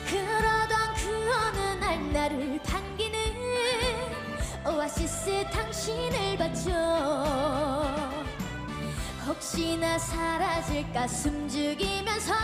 그러던 그 어느 날 나를 반기는 오아시스 당신을 봤죠. 혹시나 사라질까 숨죽이면서